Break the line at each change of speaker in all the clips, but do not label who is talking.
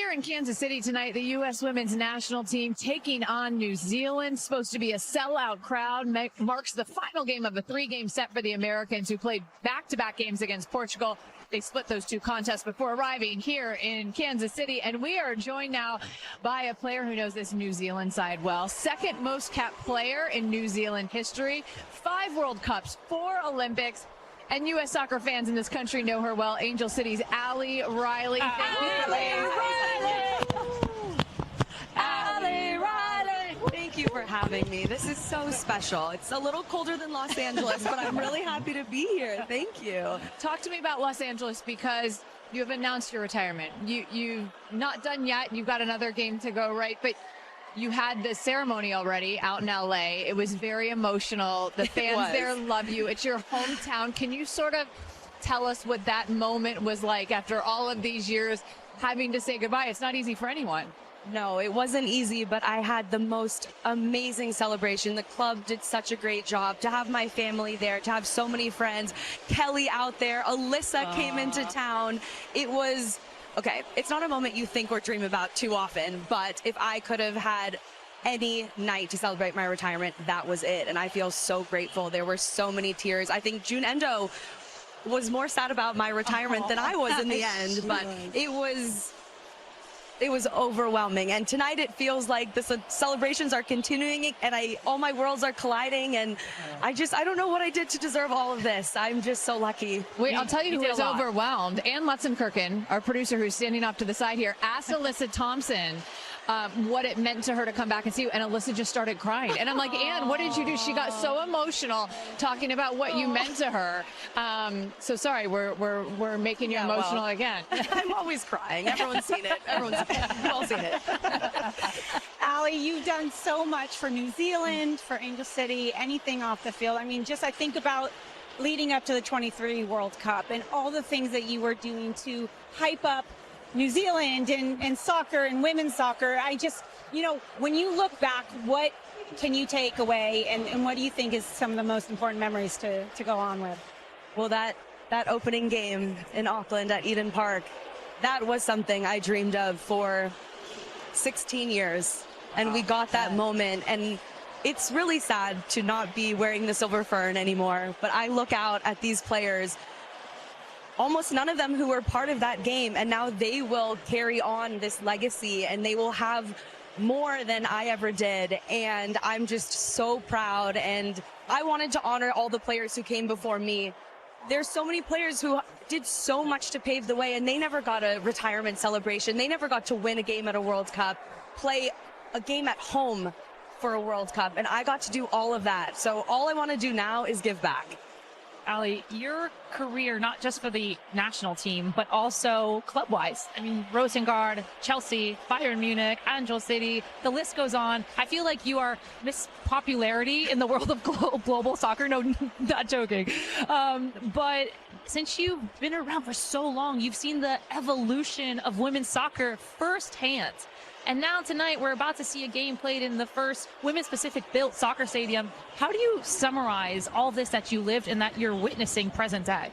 Here in Kansas City tonight, the U.S. women's national team taking on New Zealand. Supposed to be a sellout crowd. Marks the final game of a 3-game set for the Americans, who played back-to-back games against Portugal. They split those 2 contests before arriving here in Kansas City. And we are joined now by a player who knows this New Zealand side well. Second most capped player in New Zealand history. 5 World Cups, 4 Olympics. And U.S. soccer fans in this country know her well. Angel City's Allie Riley.
Thank you for having me. This is so special. It's a little colder than Los Angeles, but I'm really happy to be here. Thank you.
Talk to me about Los Angeles, because you have announced your retirement. You've not done yet. You've got another game to go, right? But you had the ceremony already out in LA. It was very emotional. The fans there love you. It's your hometown. Can you sort of tell us what that moment was like after all of these years having to say goodbye? It's not easy for anyone.
No, it wasn't easy, but I had the most amazing celebration. The club did such a great job. To have my family there, to have so many friends, Kelly out there, Alyssa came into town. It was, okay, it's not a moment you think or dream about too often, but if I could have had any night to celebrate my retirement, that was it. And I feel so grateful. There were so many tears. I think June Endo was more sad about my retirement than I was in the end, but it was overwhelming. And tonight it feels like the celebrations are continuing, and all my worlds are colliding, and I don't know what I did to deserve all of this. I'm just so lucky.
Wait, I'll tell you who was overwhelmed. Ann Lutzenkirchen, our producer who's standing off to the side here, asked Alyssa Thompson what it meant to her to come back and see you, and Alyssa just started crying. And I'm like, Ann, what did you do? She got so emotional talking about what you meant to her. So sorry, we're making you emotional again.
I'm always crying. Everyone's seen it. We've all seen it.
Allie, you've done so much for New Zealand, for Angel City, anything off the field. I mean, I think about leading up to the 23 World Cup and all the things that you were doing to hype up New Zealand and soccer and women's soccer. When you look back, what can you take away, and what do you think is some of the most important memories to go on with?
Well, that opening game in Auckland at Eden Park, that was something I dreamed of for 16 years. And we got that moment, and it's really sad to not be wearing the silver fern anymore. But I look out at these players, almost none of them who were part of that game, and now they will carry on this legacy, and they will have more than I ever did. And I'm just so proud, and I wanted to honor all the players who came before me. There's so many players who did so much to pave the way, and they never got a retirement celebration. They never got to win a game at a World Cup, play a game at home for a World Cup, and I got to do all of that. So all I want to do now is give back.
Allie, your career, not just for the national team, but also club-wise. I mean, Rosengard, Chelsea, Bayern Munich, Angel City, the list goes on. I feel like you are Miss Popularity in the world of global soccer. No, not joking. But since you've been around for so long, you've seen the evolution of women's soccer firsthand. And now tonight, we're about to see a game played in the first women's Pacific built soccer stadium. How do you summarize all this that you lived and that you're witnessing present day?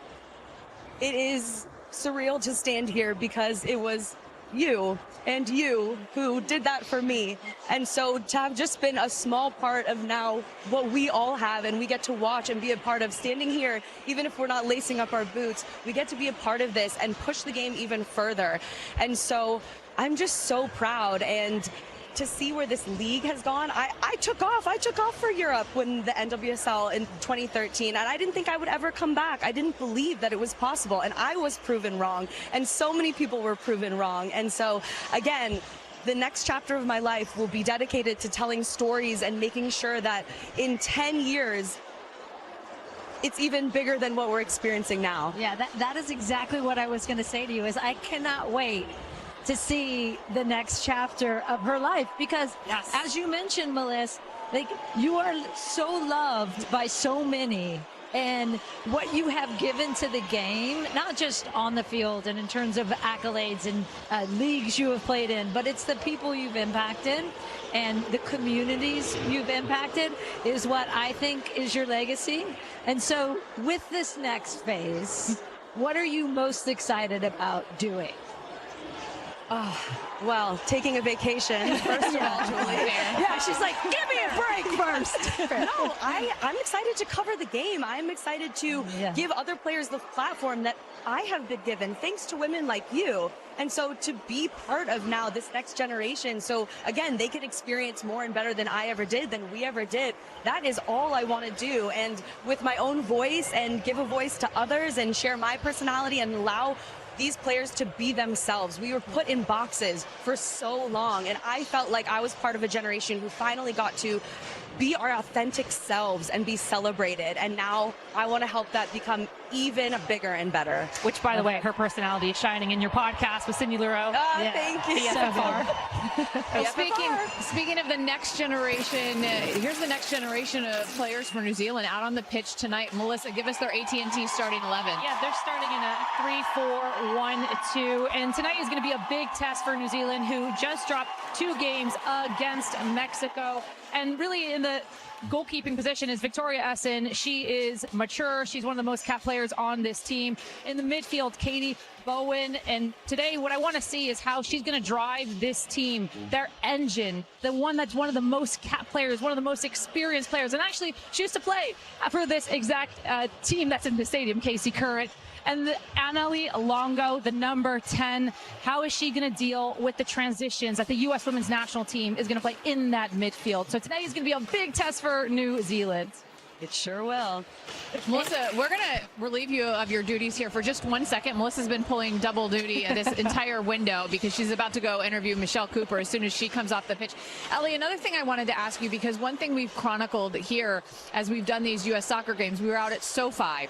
It is surreal to stand here because it was you and you who did that for me. And so to have just been a small part of now what we all have, and we get to watch and be a part of standing here, even if we're not lacing up our boots, we get to be a part of this and push the game even further. And so I'm just so proud, and to see where this league has gone. I took off for Europe when the NWSL in 2013, and I didn't think I would ever come back. I didn't believe that it was possible, and I was proven wrong, and so many people were proven wrong. And so again, the next chapter of my life will be dedicated to telling stories and making sure that in 10 years it's even bigger than what we're experiencing now.
Yeah, that is exactly what I was going to say to you, is I cannot wait to see the next chapter of her life, because as you mentioned, Melissa, like, you are so loved by so many, and what you have given to the game, not just on the field and in terms of accolades and leagues you have played in, but it's the people you've impacted and the communities you've impacted is what I think is your legacy. And so with this next phase, what are you most excited about doing?
Well, taking a vacation, first of all, Julie.
Yeah, she's like, give me a break first.
No, I'm excited to cover the game. I'm excited to give other players the platform that I have been given, thanks to women like you. And so to be part of now this next generation, so again, they could experience more and better than I ever did, than we ever did. That is all I want to do. And with my own voice and give a voice to others and share my personality and allow these players to be themselves. We were put in boxes for so long, and I felt like I was part of a generation who finally got to be our authentic selves and be celebrated. And now I want to help that become even bigger and better.
Which, by the way, her personality is shining in your podcast with Cindy Leroux.
Thank you.
Speaking of the next generation, here's the next generation of players for New Zealand out on the pitch tonight. Melissa, give us their AT&T starting 11.
Yeah, they're starting in a 3-4-1-2, and tonight is going to be a big test for New Zealand, who just dropped 2 games against Mexico. And really in the goalkeeping position is Victoria Essen. She is mature. She's one of the most capped players on this team. In the midfield, Katie Bowen. And today what I want to see is how she's going to drive this team, their engine, the one that's one of the most capped players, one of the most experienced players. And actually, she used to play for this exact team that's in the stadium, Casey Current. And Annalie Longo, the number 10, how is she going to deal with the transitions that the U.S. women's national team is going to play in that midfield? So today is going to be a big test for New Zealand.
It sure will.
Melissa, we're going to relieve you of your duties here for just 1 second. Melissa's been pulling double duty this entire window because she's about to go interview Michelle Cooper as soon as she comes off the pitch. Ellie, another thing I wanted to ask you, because one thing we've chronicled here as we've done these U.S. soccer games, we were out at SoFi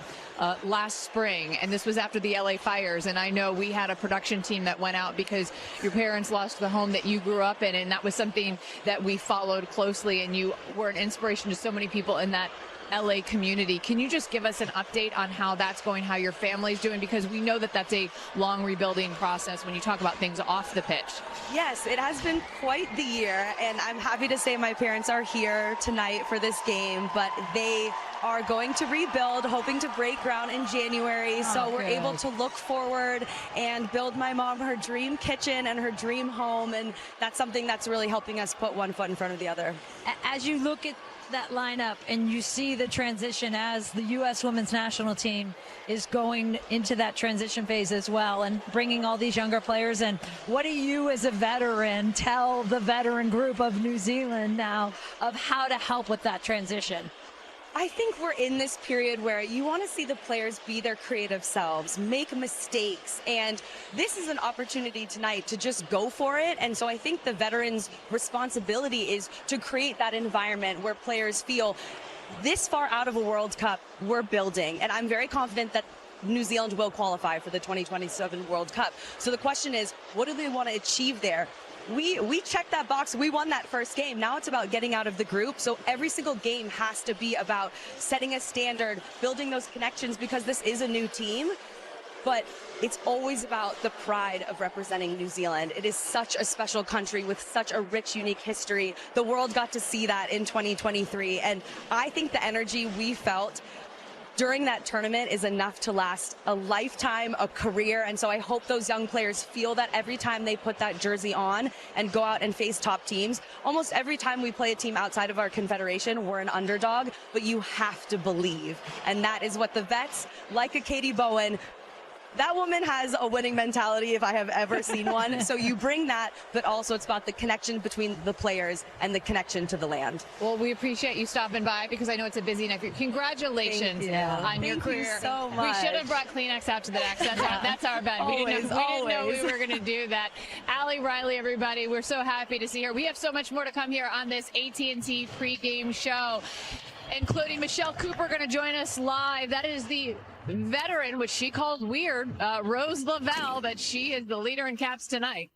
last spring, and this was after the LA fires. And I know we had a production team that went out because your parents lost the home that you grew up in, and that was something that we followed closely, and you were an inspiration to so many people in that LA community. Can you just give us an update on how that's going, how your family's doing? Because we know that that's a long rebuilding process when you talk about things off the pitch.
Yes, it has been quite the year, and I'm happy to say my parents are here tonight for this game, but they are going to rebuild, hoping to break ground in January. So we're able to look forward and build my mom her dream kitchen and her dream home, and that's something that's really helping us put one foot in front of the other.
As you look at that lineup and you see the transition as the U.S. women's national team is going into that transition phase as well and bringing all these younger players in, what do you as a veteran tell the veteran group of New Zealand now of how to help with that transition?
I think we're in this period where you want to see the players be their creative selves, make mistakes, and this is an opportunity tonight to just go for it. And so I think the veterans' responsibility is to create that environment where players feel this far out of a World Cup, we're building. And I'm very confident that New Zealand will qualify for the 2027 World Cup. So the question is, what do they want to achieve there? We checked that box. We won that first game. Now it's about getting out of the group. So every single game has to be about setting a standard, building those connections, because this is a new team. But it's always about the pride of representing New Zealand. It is such a special country with such a rich, unique history. The world got to see that in 2023. And I think the energy we felt during that tournament is enough to last a lifetime, a career. And so I hope those young players feel that every time they put that jersey on and go out and face top teams. Almost every time we play a team outside of our confederation, we're an underdog, but you have to believe. And that is what the vets, like a Katie Bowen, that woman has a winning mentality if I have ever seen one. So you bring that, but also it's about the connection between the players and the connection to the land.
Well, we appreciate you stopping by because I know it's a busy night. Congratulations on your career.
Thank you so much.
We should have brought Kleenex out to the decks. That's our bad. We didn't know we were going to do that. Allie Riley, everybody, we're so happy to see her. We have so much more to come here on this AT&T pregame show, including Michelle Cooper going to join us live. That is the veteran, which she calls weird, Rose Lavelle, but she is the leader in caps tonight.